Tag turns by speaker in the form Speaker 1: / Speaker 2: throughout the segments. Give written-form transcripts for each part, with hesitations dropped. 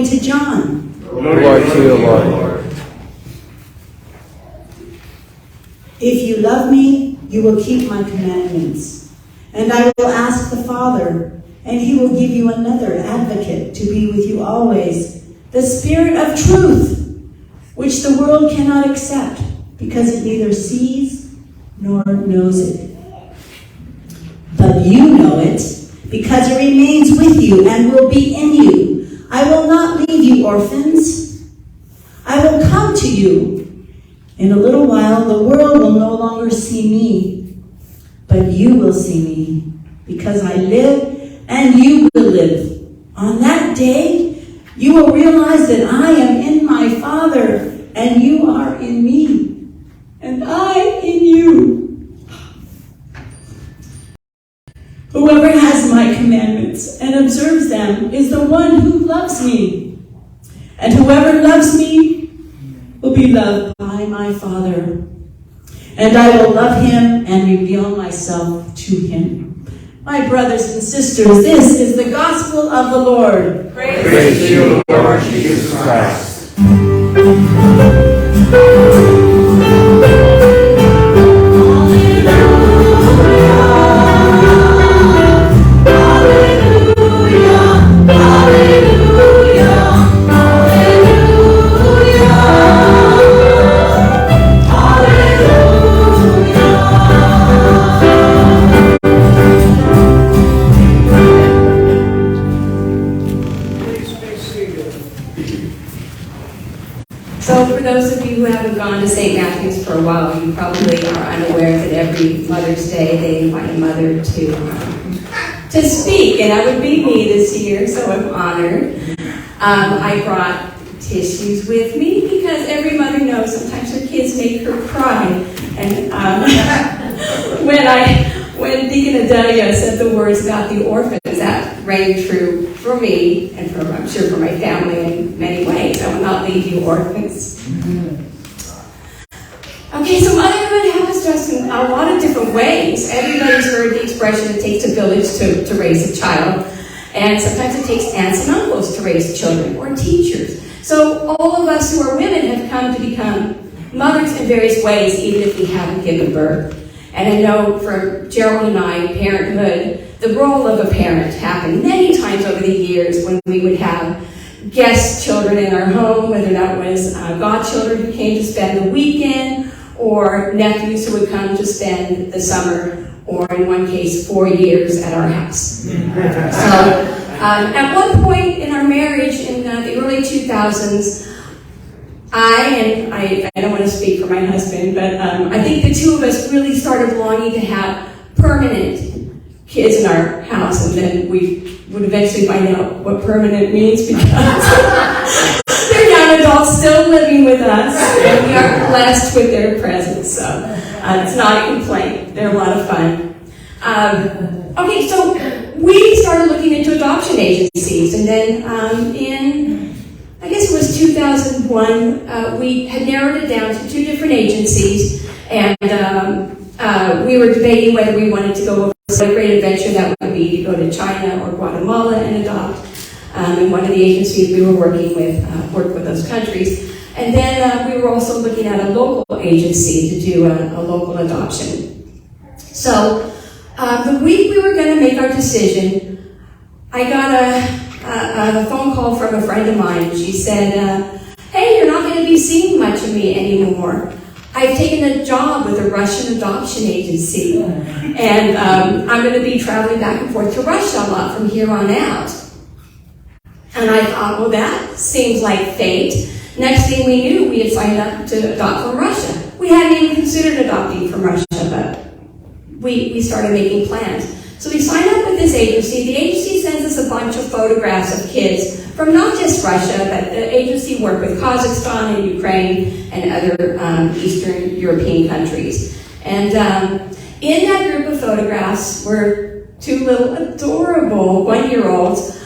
Speaker 1: according to John.
Speaker 2: Glory to you, Lord.
Speaker 1: If you love me, you will keep my commandments. And I will ask the Father, and he will give you another advocate to be with you always, the Spirit of truth, which the world cannot accept, because it neither sees nor knows it. But you know it, because it remains with you and will be in you. I will not leave you orphans. I will come to you. In a little while, the world will no longer see me, but you will see me, because I live and you will live. On that day, you will realize that I am in my Father, and you are in me, and I in you. Whoever has my commandments and observes them is the one who loves me. And whoever loves me will be loved by my Father. And I will love him and reveal myself to him. My brothers and sisters, this is the gospel of the Lord.
Speaker 2: Praise to you, Lord Jesus Christ.
Speaker 3: So for those of you who haven't gone to St. Matthew's for a while, you probably are unaware that every Mother's Day they invite a mother to speak, and that would be me this year, so I'm honored. I brought tissues with me because every mother knows sometimes her kids make her cry. And when Deacon Adelia said the words about the orphans, that rang true for me and for, I'm sure, for my family in many ways. I will not leave you orphans. Okay, so motherhood happens to us in a lot of different ways. Everybody's heard the expression, it takes a village to raise a child. And sometimes it takes aunts and uncles to raise children, or teachers. So all of us who are women have come to become mothers in various ways, even if we haven't given birth. And I know for Gerald and I, parenthood, the role of a parent happened many times over the years when we would have guest children in our home, whether that was godchildren who came to spend the weekend, or nephews who would come to spend the summer, or in one case, 4 years at our house. So at one point in our marriage, in the early 2000s, I don't want to speak for my husband, but I think the two of us really started longing to have permanent kids in our house, and then we would eventually find out what permanent means, because they're young adults still living with us, and we are blessed with their presence, so it's not a complaint. They're a lot of fun. Okay, so we started looking into adoption agencies, and then in, I guess it was 2001, we had narrowed it down to 2 different agencies, and we were debating whether we wanted to go over a great adventure that would be to go to China or Guatemala and adopt. And one of the agencies we were working with worked with those countries. And then we were also looking at a local agency to do a local adoption. So the week we were going to make our decision, I got a phone call from a friend of mine. She said, hey, you're not going to be seeing much of me anymore. I've taken a job with a Russian adoption agency, and I'm going to be traveling back and forth to Russia a lot from here on out. And I thought, well, that seems like fate. Next thing we knew, we had signed up to adopt from Russia. We hadn't even considered adopting from Russia, but we started making plans. So we signed up with this agency. The agency sends us a bunch of photographs of kids from not just Russia, but the agency worked with Kazakhstan and Ukraine and other Eastern European countries. And in that group of photographs were 2 little adorable 1-year-olds.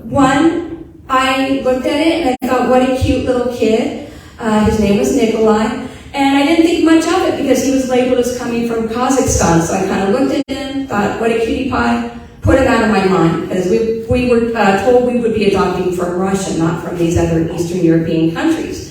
Speaker 3: One, I looked at it and I thought, what a cute little kid. His name was Nikolai. And I didn't think much of it because he was labeled as coming from Kazakhstan. So I kind of looked at him, thought, what a cutie pie, put him out of my mind, because we were told we would be adopting from Russia, not from these other Eastern European countries.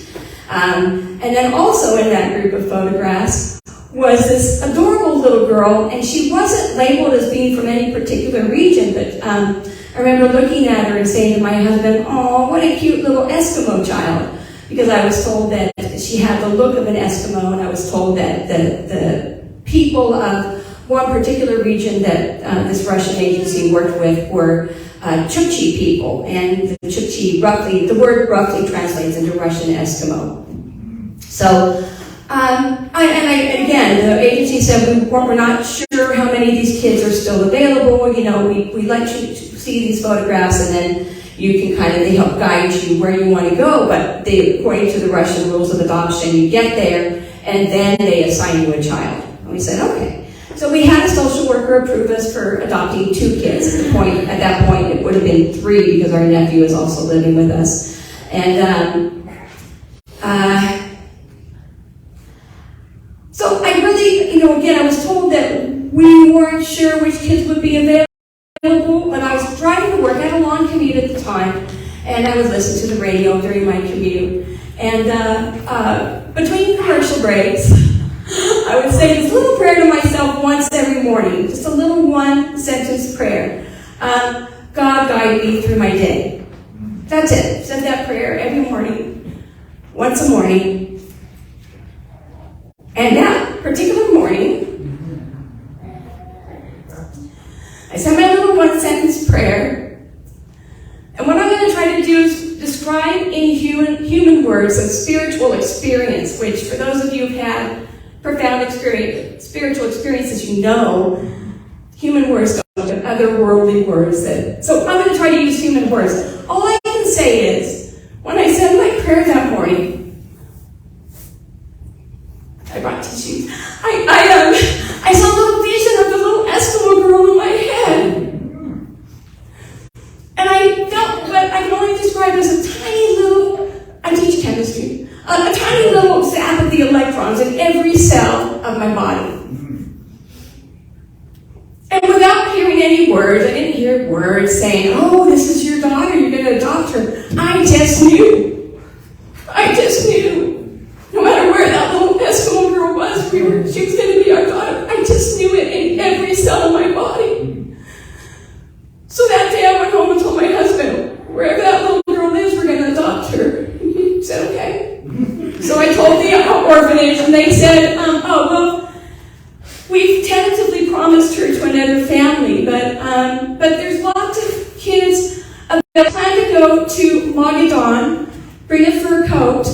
Speaker 3: And then also in that group of photographs was this adorable little girl, and she wasn't labeled as being from any particular region, but I remember looking at her and saying to my husband, "Oh, what a cute little Eskimo child," because I was told that she had the look of an Eskimo, and I was told that the people of one particular region that this Russian agency worked with were Chukchi people, and the Chukchi the word roughly translates into Russian Eskimo. So, again, the agency said we're not sure how many of these kids are still available. You know, we let you see these photographs, and then you can they help guide you where you want to go. But according to the Russian rules of adoption, you get there, and then they assign you a child. And we said, okay. So we had a social worker approve us for adopting 2 kids. At that point, it would have been 3 because our nephew is also living with us. And so I really, again, I was told that we weren't sure which kids would be available, but I was driving to work. I had a long commute at the time, and I would listen to the radio during my commute. And between commercial breaks, I would say this little prayer to myself once every morning, just a little 1-sentence prayer. God, guide me through my day. That's it. Said that prayer every morning, once a morning. And that particular morning, I said my little 1-sentence prayer. And what I'm going to try to do is describe in human words a spiritual experience, which for those of you who've had profound spiritual experiences, human words don't have other worldly words. So I'm going to try to use human words. All I can say is, when I said my prayer that morning, I brought tissues. I saw a little vision of the little Eskimo girl in my head. And I felt what I can only describe as a tiny little, I teach chemistry, a tiny little zap of the electrons in every cell of my body. And without hearing any words, I didn't hear words saying, "Oh, this is your daughter, you're going to adopt her." I just knew. No matter where that little Eskimo girl was, she was going to be our daughter. I just knew it in every cell of my body. So that day I went home and told my husband, wherever that little girl is, we're going to adopt her. He said, okay. So I told the orphanage, and they said, we've tentatively promised her to another family, but there's lots of kids that plan to go to Magadan, bring a fur coat,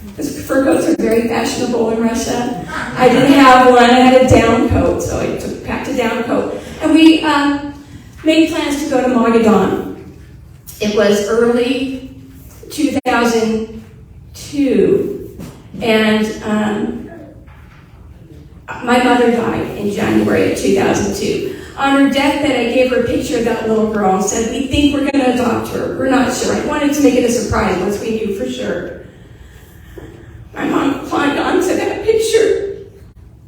Speaker 3: because fur coats are very fashionable in Russia. I didn't have one, I had a down coat, so I packed a down coat. And we made plans to go to Magadan. It was early 2002, and my mother died in January of 2002. On her deathbed, I gave her a picture of that little girl and said, "We think we're going to adopt her. We're not sure." I wanted to make it a surprise once we knew for sure. My mom climbed onto that picture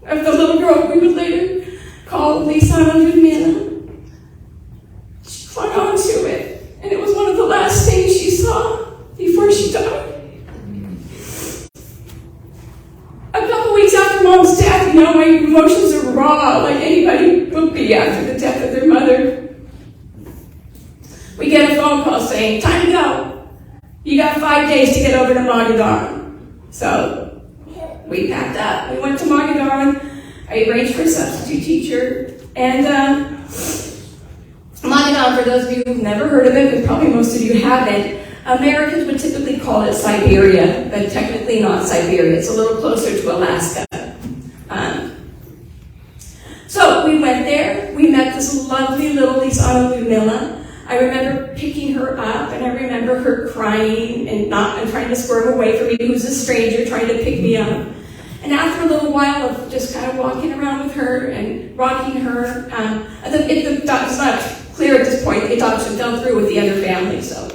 Speaker 3: of the little girl we would later call Lisa Ludmila. She clung onto it, and it was one of the last things she saw before she died. A couple weeks after Mom's death, my emotions are raw, like anybody would be after the death of their mother. We get a phone call saying, "Time to go. You got 5 days to get over to Magadan." So we packed up. We went to Magadan. I arranged for a substitute teacher. And Magadan, for those of you who've never heard of it, but probably most of you haven't, Americans would typically call it Siberia, but technically not Siberia. It's a little closer to Alaska. So we went there. We met this lovely little Lisana Ludmila. I remember picking her up, and I remember her crying and trying to swerve away from me, who's a stranger trying to pick me up. And after a little while of just kind of walking around with her and rocking her, it's not clear at this point, the adoption fell through with the other family. So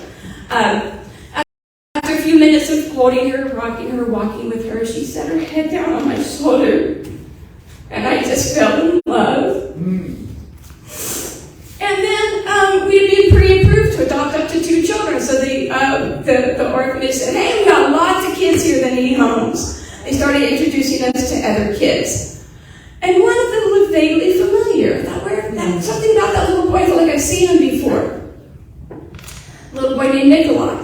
Speaker 3: after a few minutes of holding her, rocking her, walking with her, she set her head down on my shoulder, and I just fell in love. And then they started introducing us to other kids. And one of them looked vaguely familiar. I thought, something about that little boy, I felt like I've seen him before. A little boy named Nikolai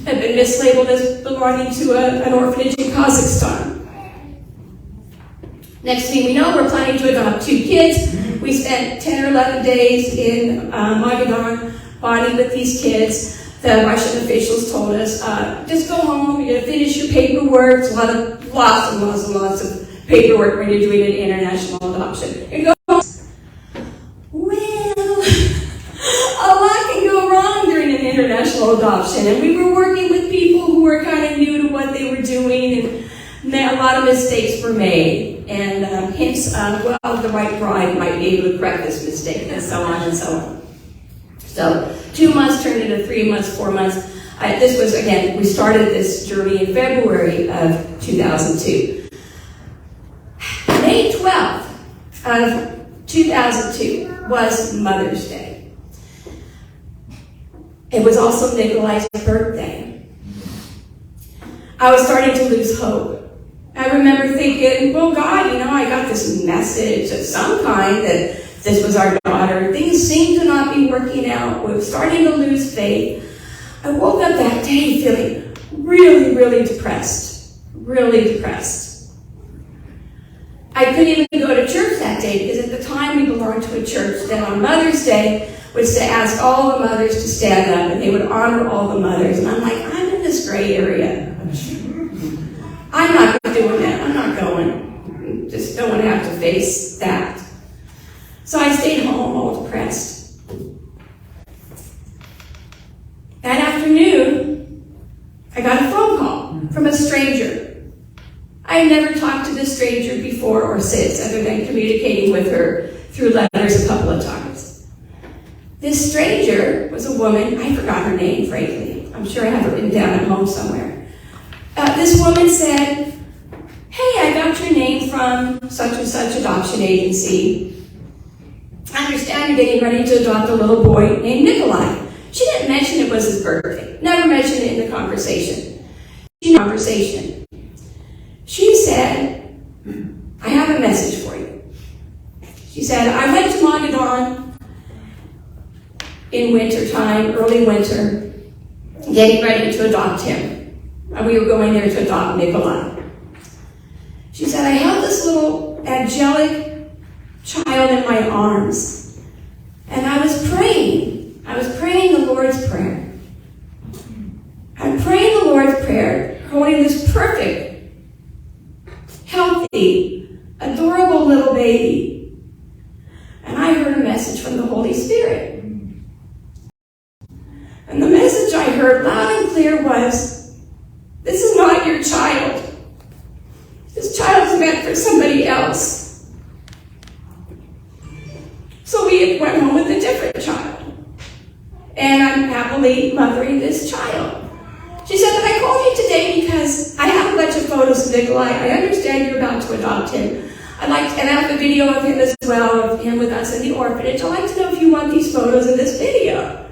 Speaker 3: had been mislabeled as belonging to an orphanage in Kazakhstan. Next thing we know, we're planning to adopt 2 kids. We spent 10 or 11 days in Magadan bonding with these kids. The Russian officials told us, just go home, you're going to finish your paperwork. It's lots of paperwork when you're doing an international adoption. You're going to go home. Well, a lot can go wrong during an international adoption. And we were working with people who were kind of new to what they were doing, and a lot of mistakes were made. And hence, the right bride might be able to correct this mistake, and so on and so on. So 2 months turned into 3 months, 4 months. This was, again, we started this journey in February of 2002. May 12th of 2002 was Mother's Day. It was also Nikolai's birthday. I was starting to lose hope. I remember thinking, well, God, I got this message of some kind that this was our daughter. Things seemed to not be working out. We were starting to lose faith. I woke up that day feeling really, really depressed. Really depressed. I couldn't even go to church that day because at the time we belonged to a church that on Mother's Day would ask all the mothers to stand up and they would honor all the mothers. And I'm like, I'm in this gray area. I'm not doing that. I'm not going. Just don't want to have to face that. So I stayed home all depressed. That afternoon, I got a phone call from a stranger. I had never talked to this stranger before or since, other than communicating with her through letters a couple of times. This stranger was a woman. I forgot her name, frankly. I'm sure I have it written down at home somewhere. This woman said, hey, I got your name from such and such adoption agency. I understand you're getting ready to adopt a little boy named Nikolai. She didn't mention it was his birthday. Never mentioned it in the conversation. She said, I have a message for you. She said, I went to Magadan in winter time, early winter, getting ready to adopt him. And we were going there to adopt Nikolai. She said, I held this little angelic child in my arms. And I was praying. I was praying the Lord's Prayer. I'm praying the Lord's Prayer, holding this perfect, healthy, adorable little baby. And I heard a message from the Holy Spirit. And the message I heard loud and clear was, this is not your child. This child is meant for somebody else. So we went home with a different child. And I'm happily mothering this child. She said that I called you today because I have a bunch of photos of Nikolai. I understand you're about to adopt him. And I have a video of him as well, of him with us in the orphanage. I'd like to know if you want these photos in this video.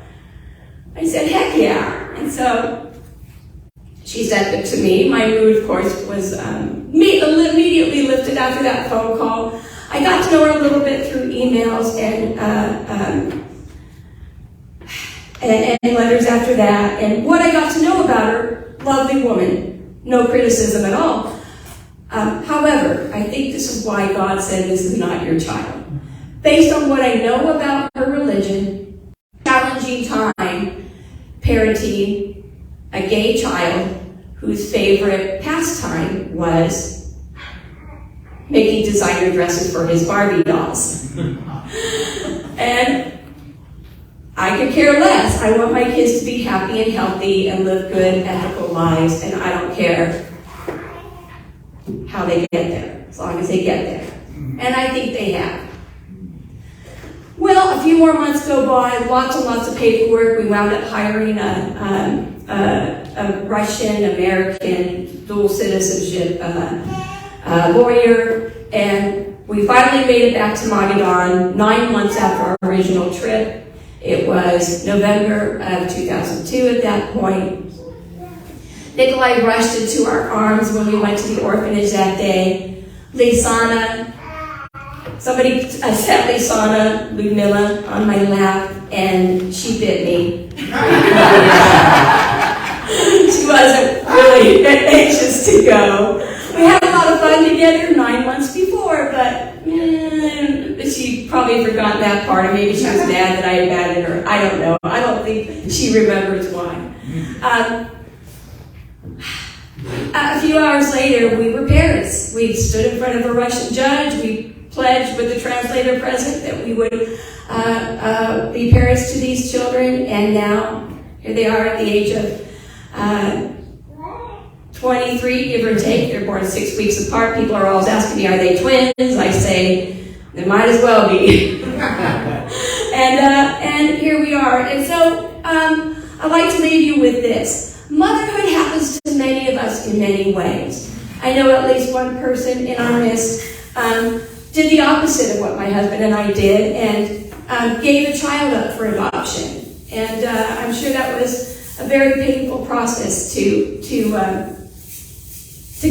Speaker 3: I said, heck yeah. And so she sent it to me. My mood, of course, was immediately lifted after that phone call. I got to know her a little bit through emails and letters after that. And what I got to know about her, lovely woman, no criticism at all. However, I think this is why God said this is not your child. Based on what I know about her religion, challenging time, parenting a gay child whose favorite pastime was making designer dresses for his Barbie dolls. And I could care less. I want my kids to be happy and healthy and live good, ethical lives, and I don't care how they get there, as long as they get there. And I think they have. Well, a few more months go by, lots and lots of paperwork. We wound up hiring a Russian-American dual citizenship lawyer, and we finally made it back to Magadan 9 months after our original trip. It was November of 2002 at that point. Nikolai rushed into our arms when we went to the orphanage that day. Lisana, somebody set Lisana, Ludmilla, on my lap, and she bit me. She wasn't really anxious to go. We had a lot of fun together 9 months before, but she probably forgot that part, or maybe she was mad that I abandoned her. I don't know. I don't think she remembers why. A few hours later, we were parents. We stood in front of a Russian judge. We pledged with the translator present that we would be parents to these children, and now here they are at the age of 23, give or take. They're born 6 weeks apart. People are always asking me, are they twins? I say, they might as well be. and here we are. And so I'd like to leave you with this. Motherhood happens to many of us in many ways. I know at least one person in our midst did the opposite of what my husband and I did, and gave a child up for adoption. And I'm sure that was a very painful process to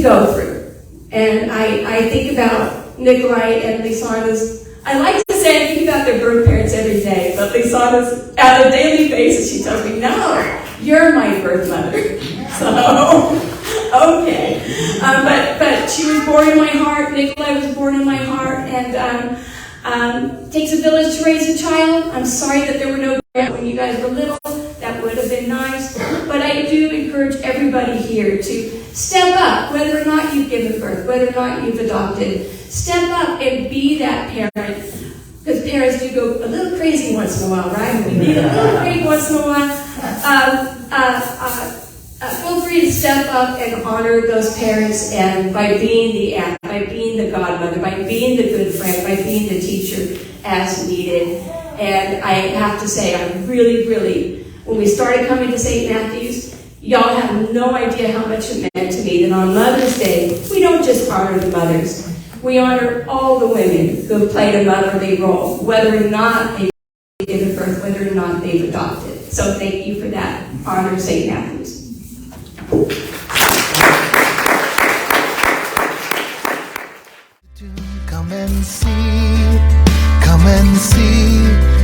Speaker 3: go through. And I think about Nikolai and Lisana's, I like to say I think about their birth parents every day, but Lisana's, on a daily basis, she tells me, no, you're my birth mother. So, okay. But she was born in my heart, Nikolai was born in my heart, and takes a village to raise a child. I'm sorry that there were no grant when you guys were little. That would have been nice. But I do encourage everybody here to step up, whether or not you've given birth, whether or not you've adopted. Step up and be that parent. Because parents do go a little crazy once in a while, right? We need a little break once in a while. Feel free to step up and honor those parents, and by being the aunt, by being the godmother, by being the good friend, by being the teacher as needed. And I have to say, I really, when we started coming to St. Matthew's, y'all have no idea how much it meant to me that on Mother's Day, we don't just honor the mothers. We honor all the women who have played a motherly role, whether or not they've given birth, whether or not they've adopted. So thank you for that. Honor St. Matthew's.
Speaker 4: Come and see